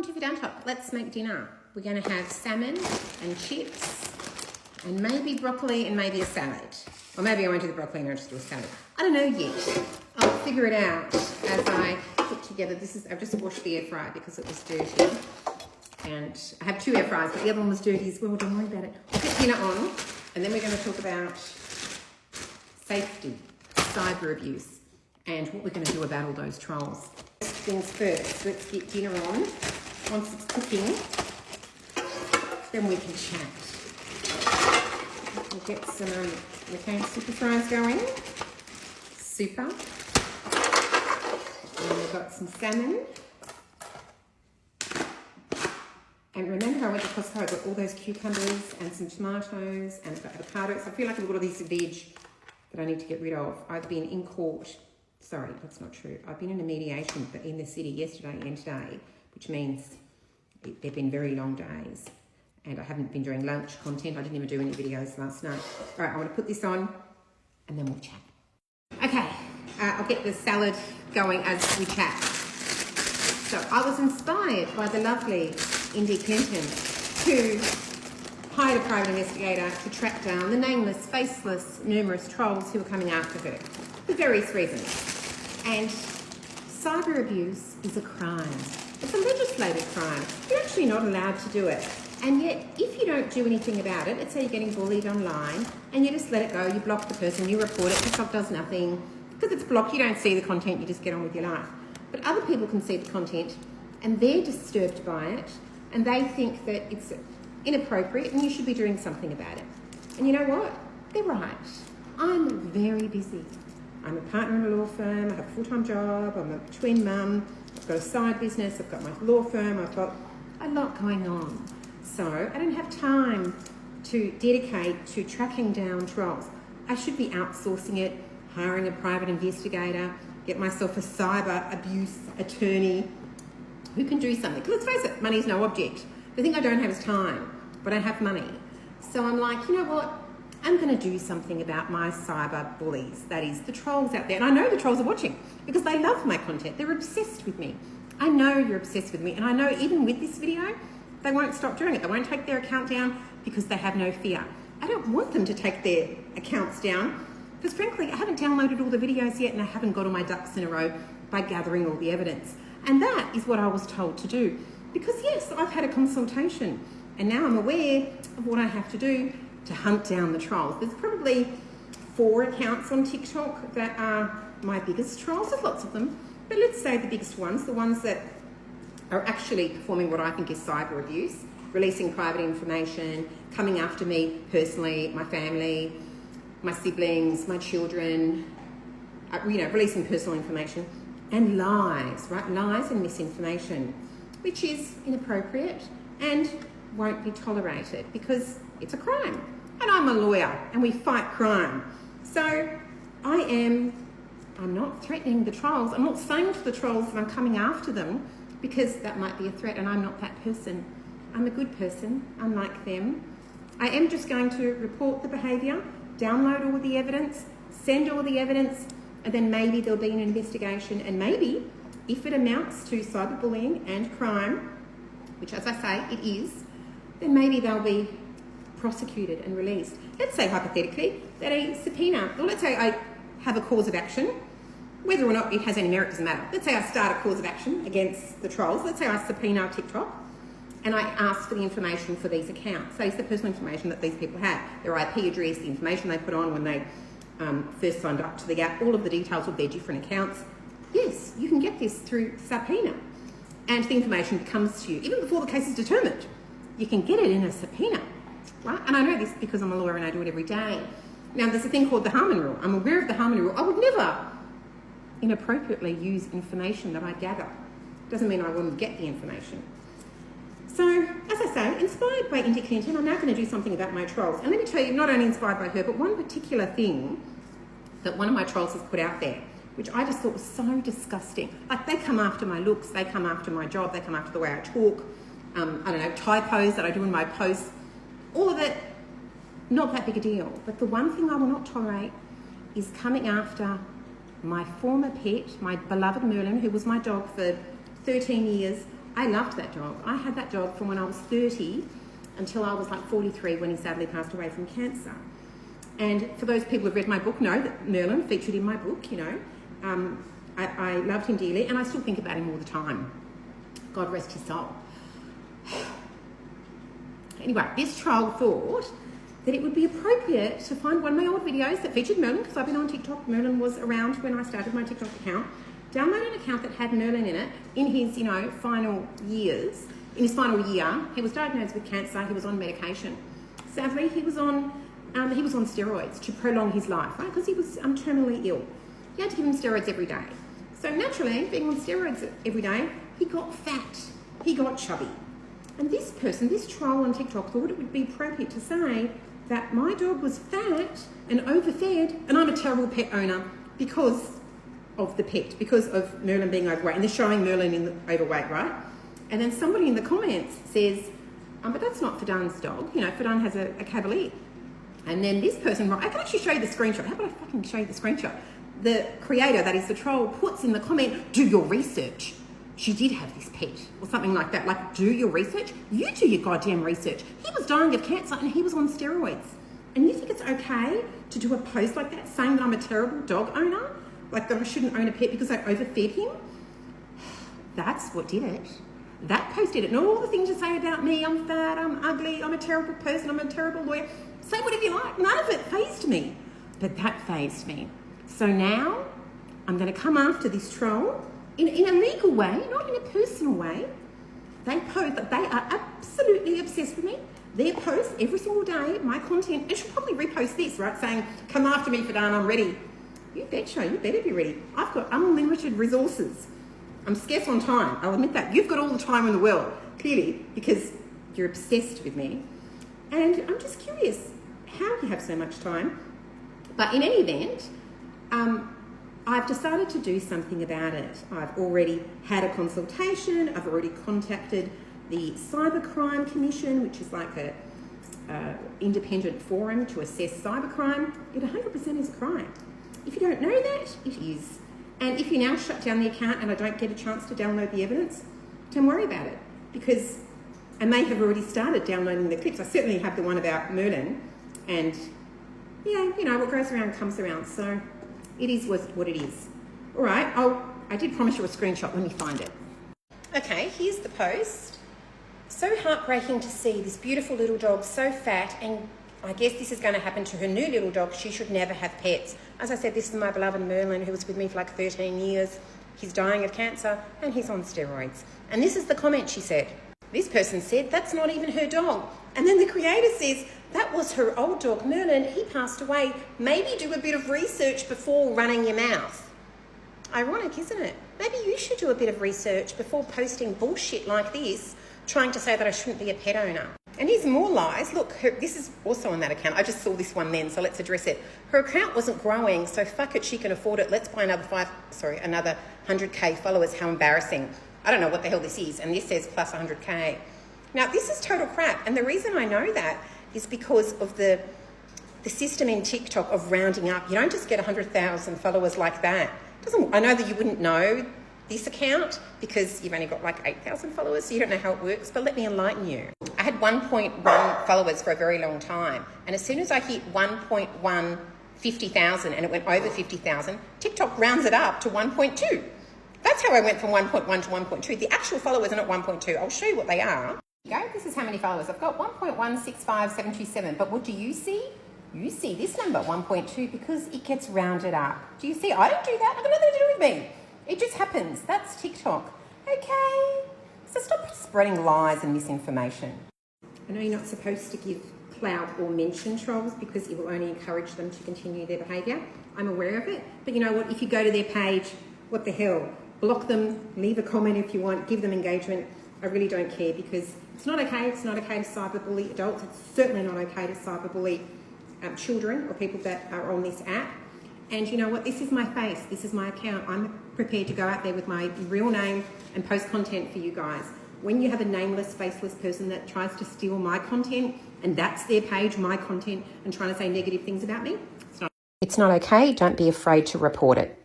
welcome to Food Talk. Let's make dinner. We're going to have salmon and chips and maybe broccoli and maybe a salad. Or maybe I won't do the broccoli and I'll just do a salad. I don't know yet. I'll figure it out as I put together. I've just washed the air fryer because it was dirty. And I have 2 air fryers, but the other one was dirty as well. Don't worry about it. I'll put dinner on and then we're going to talk about safety, cyber abuse, and what we're going to do about all those trolls. Things first, let's get dinner on. Once it's cooking, then we can chat. We'll get some McCain super fries going. Super. And we've got some salmon. And remember, I went to Costco, I got all those cucumbers and some tomatoes and I've got avocados. I feel like I've got all these veg that I need to get rid of. I've been in court. Sorry, that's not true. I've been in a mediation in the city yesterday and today, which means they've been very long days. And I haven't been doing lunch content. I didn't even do any videos last night. All right, I want to put this on and then we'll chat. Okay, I'll get the salad going as we chat. So I was inspired by the lovely Indy Clinton, who hired a private investigator to track down the nameless, faceless, numerous trolls who were coming after her for various reasons. And cyber abuse is a crime. It's a legislated crime. You're actually not allowed to do it. And yet, if you don't do anything about it, let's say you're getting bullied online, and you just let it go, you block the person, you report it, TikTok does nothing. Because it's blocked, you don't see the content, you just get on with your life. But other people can see the content, and they're disturbed by it, and they think that it's inappropriate, and you should be doing something about it. And you know what? They're right. I'm very busy. I'm a partner in a law firm, I have a full-time job, I'm a twin mum, I've got a side business, I've got my law firm, I've got a lot going on. So I don't have time to dedicate to tracking down trolls. I should be outsourcing it, hiring a private investigator, get myself a cyber abuse attorney who can do something. Because let's face it, money's no object. The thing I don't have is time, but I have money. So I'm like, you know what? I'm going to do something about my cyber bullies, that is, the trolls out there. And I know the trolls are watching because they love my content. They're obsessed with me. I know you're obsessed with me. And I know even with this video, they won't stop doing it. They won't take their account down because they have no fear. I don't want them to take their accounts down because, frankly, I haven't downloaded all the videos yet and I haven't got all my ducks in a row by gathering all the evidence. And that is what I was told to do. Because, yes, I've had a consultation and now I'm aware of what I have to do to hunt down the trolls. There's probably 4 accounts on TikTok that are my biggest trolls. There's lots of them, but let's say the biggest ones, the ones that are actually performing what I think is cyber abuse, releasing private information, coming after me personally, my family, my siblings, my children, releasing personal information, and lies, right? Lies and misinformation, which is inappropriate and won't be tolerated because it's a crime. And I'm a lawyer and we fight crime. So I'm not threatening the trolls. I'm not saying to the trolls that I'm coming after them because that might be a threat and I'm not that person. I'm a good person, unlike them. I am just going to report the behaviour, download all the evidence, send all the evidence, and then maybe there'll be an investigation and maybe if it amounts to cyberbullying and crime, which as I say, it is, then maybe they'll be prosecuted and released. Let's say hypothetically that a subpoena, or let's say I have a cause of action, whether or not it has any merit doesn't matter. Let's say I start a cause of action against the trolls. Let's say I subpoena TikTok and I ask for the information for these accounts. So it's the personal information that these people have, their IP address, the information they put on when they first signed up to the app, all of the details of their different accounts. Yes, you can get this through subpoena and the information comes to you even before the case is determined. You can get it in a subpoena, right? And I know this because I'm a lawyer and I do it every day. Now, there's a thing called the Harmon Rule. I'm aware of the Harmon Rule. I would never inappropriately use information that I gather. Doesn't mean I wouldn't get the information. So, as I say, inspired by Indy Clinton, I'm now going to do something about my trolls. And let me tell you, not only inspired by her, but one particular thing that one of my trolls has put out there, which I just thought was so disgusting. Like, they come after my looks, they come after my job, they come after the way I talk, typos that I do in my posts, all of it, not that big a deal. But the one thing I will not tolerate is coming after my former pet, my beloved Merlin, who was my dog for 13 years, I loved that dog. I had that dog from when I was 30 until I was like 43 when he sadly passed away from cancer. And for those people who've read my book know that Merlin featured in my book, you know. I loved him dearly, and I still think about him all the time. God rest his soul. Anyway, this troll thought that it would be appropriate to find one of my old videos that featured Merlin, because I've been on TikTok. Merlin was around when I started my TikTok account. Download an account that had Merlin in it in his, you know, final years. In his final year, he was diagnosed with cancer. He was on medication. Sadly, he was on steroids to prolong his life, right? Because he was terminally ill. He had to give him steroids every day. So naturally, being on steroids every day, he got fat. He got chubby. And this person, this troll on TikTok, thought it would be appropriate to say that my dog was fat and overfed, and I'm a terrible pet owner because of the pet, because of Merlin being overweight. And they're showing Merlin in the overweight, right? And then somebody in the comments says, but that's not Fadan's dog. You know, Fadan has a Cavalier. And then this person, I can actually show you the screenshot. How about I fucking show you the screenshot? The creator, that is the troll, puts in the comment, do your research. She did have this pet, or something like that. Like, do your research? You do your goddamn research. He was dying of cancer and he was on steroids. And you think it's okay to do a post like that saying that I'm a terrible dog owner? Like that I shouldn't own a pet because I overfed him? That's what did it. That post did it. Not all the things you say about me, I'm fat, I'm ugly, I'm a terrible person, I'm a terrible lawyer. Say whatever you like. None of it fazed me. But that fazed me. So now I'm going to come after this troll in a legal way, not in a personal way. They post that they are absolutely obsessed with me. Their posts every single day, my content, and she'll probably repost this, right? Saying, come after me, Fadan, I'm ready. You betcha, you better be ready. I've got unlimited resources. I'm scarce on time, I'll admit that. You've got all the time in the world, clearly, because you're obsessed with me. And I'm just curious how you have so much time. But in any event, I've decided to do something about it. I've already had a consultation. I've already contacted the Cybercrime Commission, which is like a independent forum to assess cybercrime. It 100% is a crime. If you don't know that, it is. And if you now shut down the account and I don't get a chance to download the evidence, don't worry about it, because I may have already started downloading the clips. I certainly have the one about Merlin, and yeah, you know, what goes around comes around. So it is what it is. All right, I did promise you a screenshot. Let me find it. Okay, here's the post. So heartbreaking to see this beautiful little dog so fat, and I guess this is going to happen to her new little dog. She should never have pets. As I said, this is my beloved Merlin, who was with me for like 13 years. He's dying of cancer and he's on steroids. And this is the comment she said. This person said, that's not even her dog. And then the creator says, that was her old dog, Merlin. He passed away. Maybe do a bit of research before running your mouth. Ironic, isn't it? Maybe you should do a bit of research before posting bullshit like this, trying to say that I shouldn't be a pet owner. And here's more lies. Look, this is also on that account. I just saw this one then, so let's address it. Her account wasn't growing, so fuck it, she can afford it. Let's buy another 100K followers. How embarrassing. I don't know what the hell this is, and this says plus 100K. Now, this is total crap, and the reason I know that is because of the system in TikTok of rounding up. You don't just get 100,000 followers like that. I know that you wouldn't know this account because you've only got like 8,000 followers, so you don't know how it works, but let me enlighten you. I had 1.1 followers for a very long time, and as soon as I hit 1.1 50,000 and it went over 50,000, TikTok rounds it up to 1.2. That's how I went from 1.1 to 1.2. The actual followers are not 1.2. I'll show you what they are. Here you go. This is how many followers. I've got 1.165727, but what do you see? You see this number, 1.2, because it gets rounded up. Do you see? I don't do that. I've got nothing to do with me. It just happens. That's TikTok. Okay. So stop spreading lies and misinformation. I know you're not supposed to give clout or mention trolls because it will only encourage them to continue their behaviour. I'm aware of it. But you know what? If you go to their page, what the hell? Block them, leave a comment if you want, give them engagement. I really don't care because it's not okay. It's not okay to cyberbully adults. It's certainly not okay to cyberbully children or people that are on this app. And you know what? This is my face. This is my account. I'm prepared to go out there with my real name and post content for you guys. When you have a nameless, faceless person that tries to steal my content and that's their page, my content, and trying to say negative things about me, it's not okay. Don't be afraid to report it.